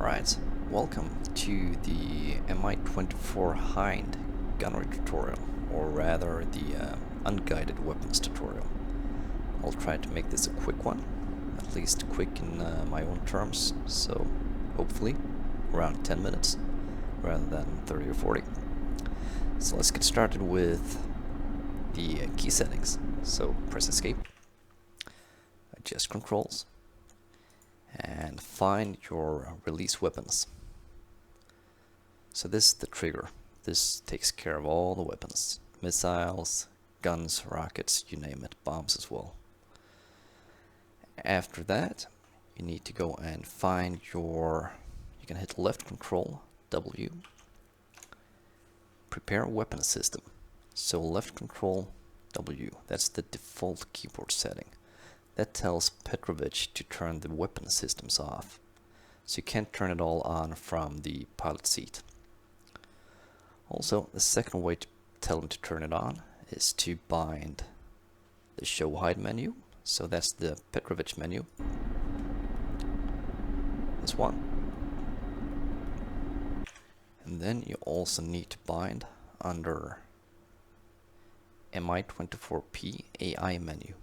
Alright, welcome to the Mi24 Hind gunnery tutorial, or rather the unguided weapons tutorial. I'll try to make this a quick one, at least quick in my own terms, so hopefully around 10 minutes rather than 30 or 40. So let's get started with the key settings. So press escape, adjust controls, and find your release weapons. So this is the trigger. This takes care of all the weapons. Missiles, guns, rockets, you name it, bombs as well. After that, you need to go and find your... You can hit left control, W. Prepare weapon system. So left control, W. That's the default keyboard setting. That tells Petrovich to turn the weapon systems off. So you can't turn it all on from the pilot seat. Also, the second way to tell him to turn it on is to bind the show hide menu. So that's the Petrovich menu. This one. And then you also need to bind under Mi24P AI menu.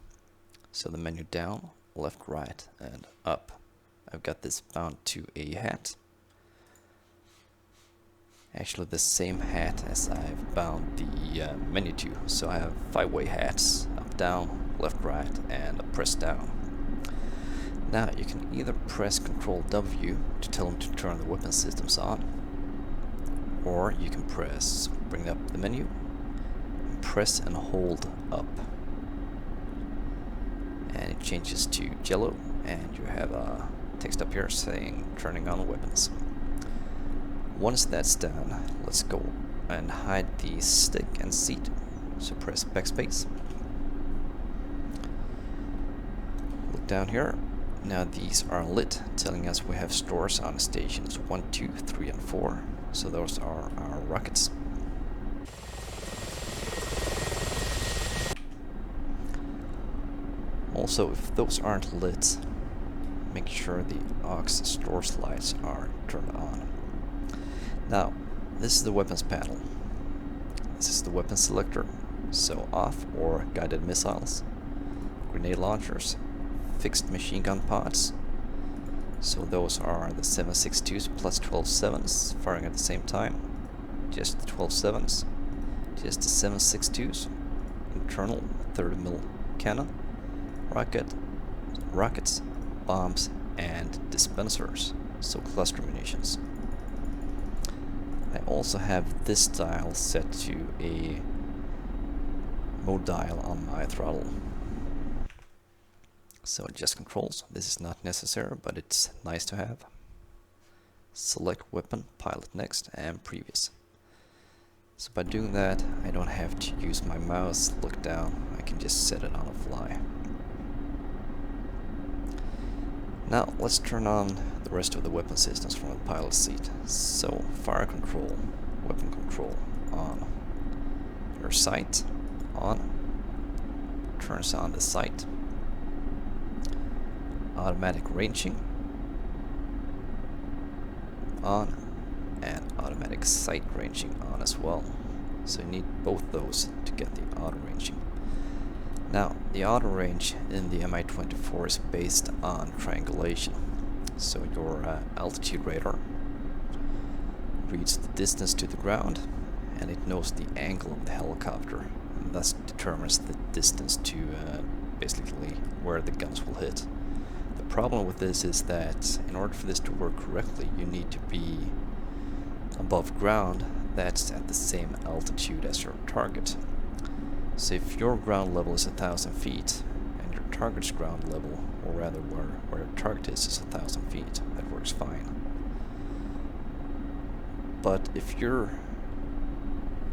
So the menu down, left, right, and up. I've got this bound to a hat. Actually the same hat as I've bound the menu to. So I have 5-way hats, up, down, left, right, and press down. Now you can either press Ctrl W to tell them to turn the weapon systems on, or you can bring up the menu, and press and hold up. And it changes to yellow, and you have a text up here saying turning on weapons. Once that's done, let's go and hide the stick and seat. So press backspace. Look down here. Now these are lit, telling us we have stores on stations 1, 2, 3, and 4. So those are our rockets. Also, if those aren't lit, make sure the aux stores lights are turned on. Now, this is the weapons panel. This is the weapon selector. So off or guided missiles, grenade launchers, fixed machine gun pods. So those are the 7.62s plus 12.7s firing at the same time. Just the 12.7s. Just the 7.62s. Internal 30mm cannon. Rockets, bombs, and dispensers, so cluster munitions. I also have this dial set to a mode dial on my throttle. So adjust controls. This is not necessary, but it's nice to have. Select weapon, pilot next, and previous. So by doing that, I don't have to use my mouse, look down, I can just set it on the fly. Now let's turn on the rest of the weapon systems from the pilot seat. So fire control, weapon control on. Your sight on. Turns on the sight. Automatic ranging on, and automatic sight ranging on as well. So you need both those to get the auto ranging. Now, the auto range in the Mi24 is based on triangulation. So your altitude radar reads the distance to the ground, and it knows the angle of the helicopter, and thus determines the distance to basically where the guns will hit. The problem with this is that in order for this to work correctly, you need to be above ground that's at the same altitude as your target. So if your ground level is 1,000 feet and your target's ground level, or rather where your target is 1,000 feet, that works fine. But if you're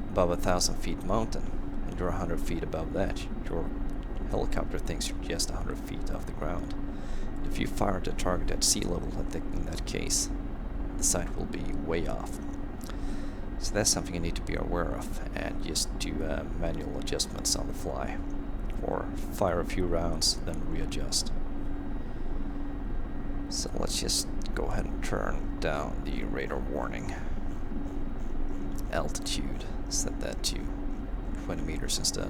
above 1,000 feet mountain and you're 100 feet above that, your helicopter thinks you're just 100 feet off the ground. If you fire at the target at sea level, I think in that case, the sight will be way off. So that's something you need to be aware of, and just do manual adjustments on the fly, or fire a few rounds, then readjust. So let's just go ahead and turn down the radar warning. Altitude, set that to 20 meters instead.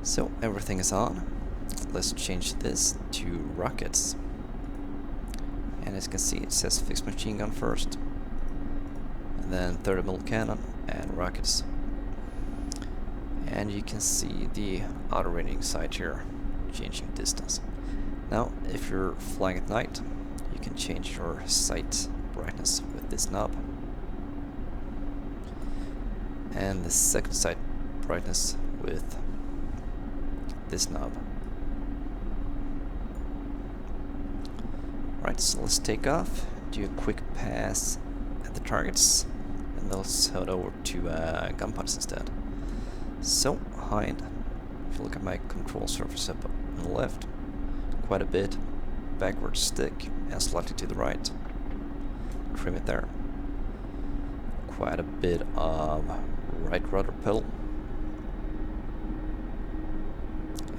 So everything is on. Let's change this to rockets. And as you can see, it says fixed machine gun first, and then 30mm cannon and rockets. And you can see the auto ranging sight here, changing distance. Now, if you're flying at night, you can change your sight brightness with this knob. And the second sight brightness with this knob. Right, so let's take off, do a quick pass at the targets, and let's head over to gun pods instead. So, Hind, if you look at my control surface up on the left, quite a bit backward stick and slightly to the right. Trim it there. Quite a bit of right rudder pedal.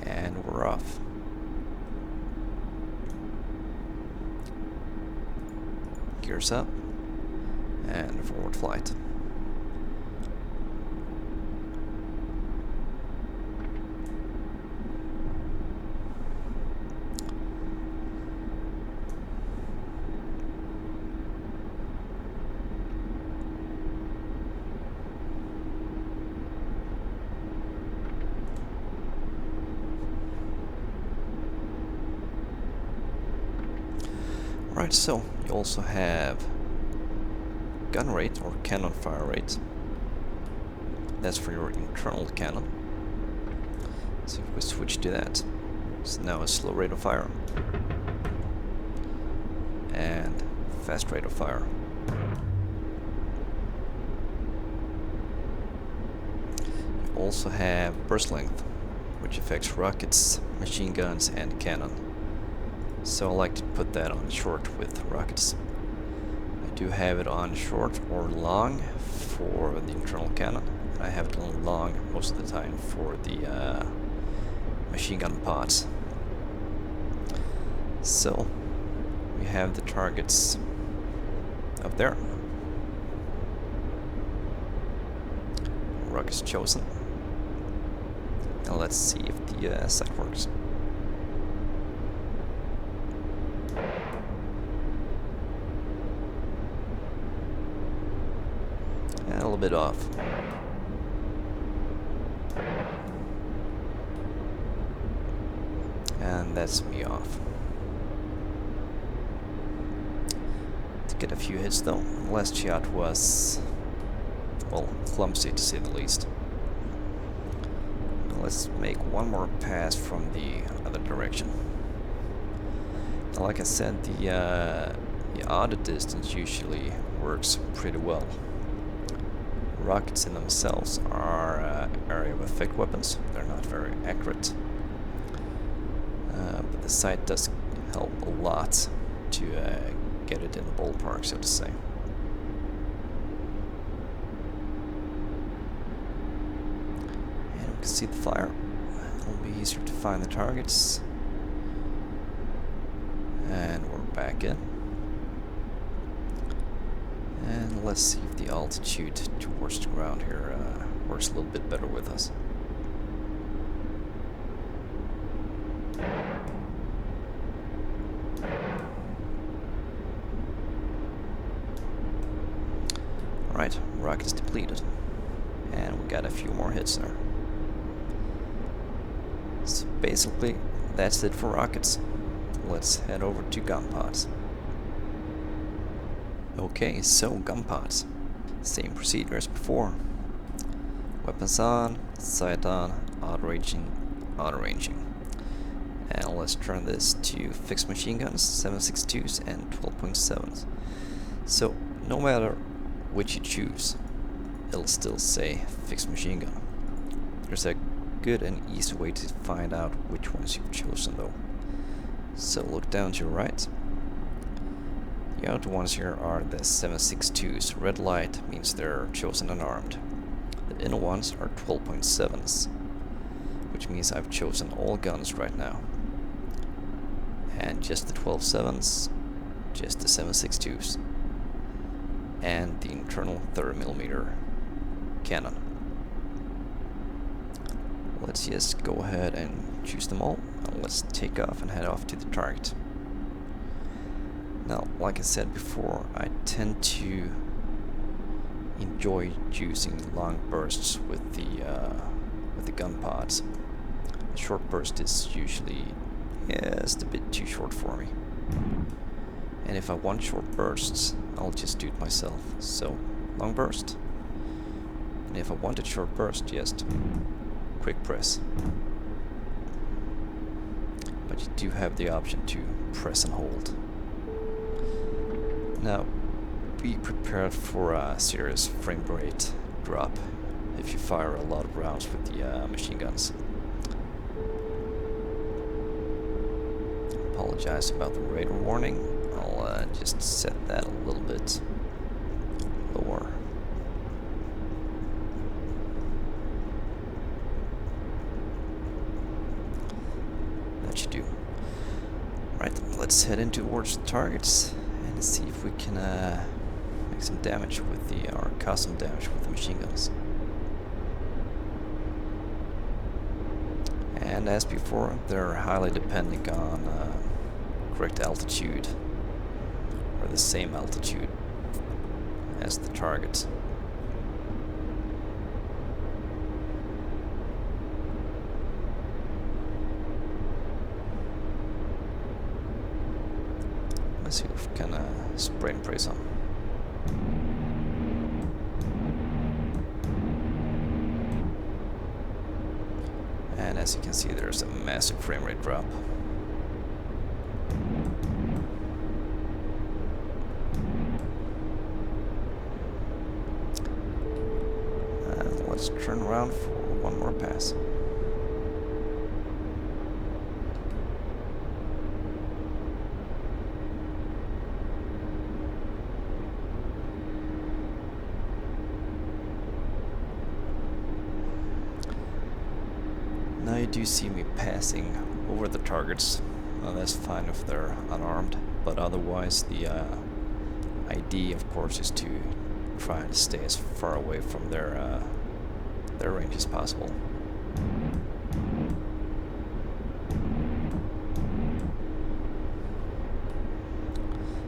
And we're off. Gears up and forward flight. Right, so you also have gun rate or cannon fire rate. That's for your internal cannon. So if we switch to that, it's now a slow rate of fire and fast rate of fire. You also have burst length, which affects rockets, machine guns and cannon. So I like to put that on short with rockets. I do have it on short or long for the internal cannon. I have it on long most of the time for the machine gun pods. So we have the targets up there. Rockets chosen. Now let's see if the sight works. A little bit off. And that's me off. To get a few hits though. The last shot was, well, clumsy to say the least. Now let's make one more pass from the other direction. Now, like I said, the auto distance usually works pretty well. Rockets in themselves are area of effect weapons. They're not very accurate. But the sight does help a lot to get it in the ballpark, so to say. And we can see the fire. It'll be easier to find the targets. And we're back in. And let's see if the altitude towards the ground here works a little bit better with us. Alright, rockets depleted. And we got a few more hits there. So basically, that's it for rockets. Let's head over to gun pods. Okay, so gun pods. Same procedure as before. Weapons on, sight on, auto ranging. And let's turn this to fixed machine guns, 7.62s and 12.7s. So no matter which you choose, it'll still say fixed machine gun. There's a good and easy way to find out which ones you've chosen though. So look down to your right. The outer ones here are the 7.62s. Red light means they're chosen unarmed. The inner ones are 12.7s, which means I've chosen all guns right now. And just the 12.7s just the 7.62s and the internal 30mm canon. Let's just go ahead and choose them all, and let's take off and head off to the target. Now, like I said before, I tend to enjoy using long bursts with the gun pods. A short burst is usually just a bit too short for me. And if I want short bursts, I'll just do it myself. So, long burst. And if I wanted short burst, just quick press. But you do have the option to press and hold. Now, be prepared for a serious frame rate drop if you fire a lot of rounds with the machine guns. Apologize about the radar warning. I'll just set that a little bit lower. That should do. Right, let's head in towards the targets and see if we can make some damage with or cause some damage with the machine guns. And as before, they're highly dependent on correct altitude, or the same altitude as the target. Let's see if we can spray and pray some. And as you can see, there's a massive frame rate drop. And let's turn around for one more pass. Now you do see me passing over the targets. Well, that's fine if they're unarmed, but otherwise the idea, of course, is to try and stay as far away from their range as possible.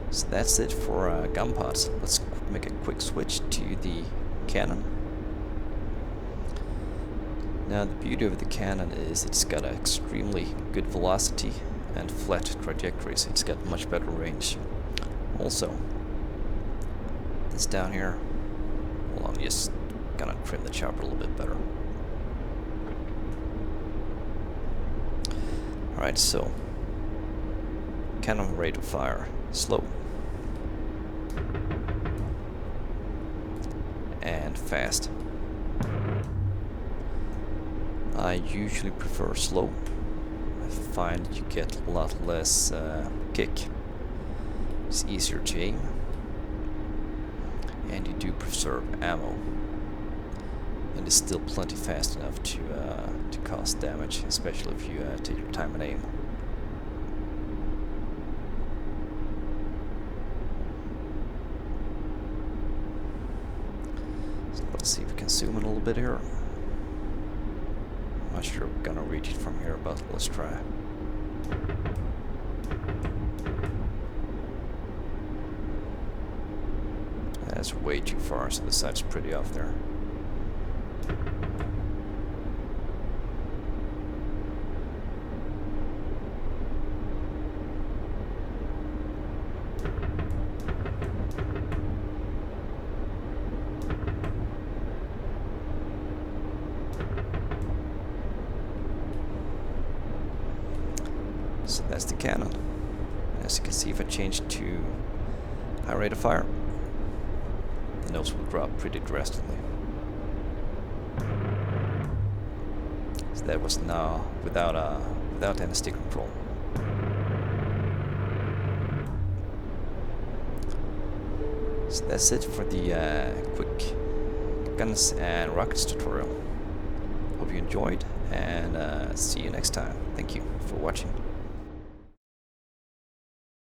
So that's it for gun pods. Let's make a quick switch to the canon. Now the beauty of the canon is it's got an extremely good velocity and flat trajectories. It's got much better range. Also, this down here, well, I'm just gonna trim the chopper a little bit better. Alright, so canon rate of fire, slow and fast. I usually prefer slow. I find you get a lot less kick. It's easier to aim, and you do preserve ammo, and it's still plenty fast enough to cause damage, especially if you take your time and aim. So let's see if we can zoom in a little bit here. Not sure we're gonna reach it from here, but let's try. That's way too far, so the sight's pretty off there. So that's the canon. As you can see, if I change to high rate of fire, the nose will drop pretty drastically. So that was now without any stick control. So that's it for the quick guns and rockets tutorial. Hope you enjoyed, and see you next time. Thank you for watching.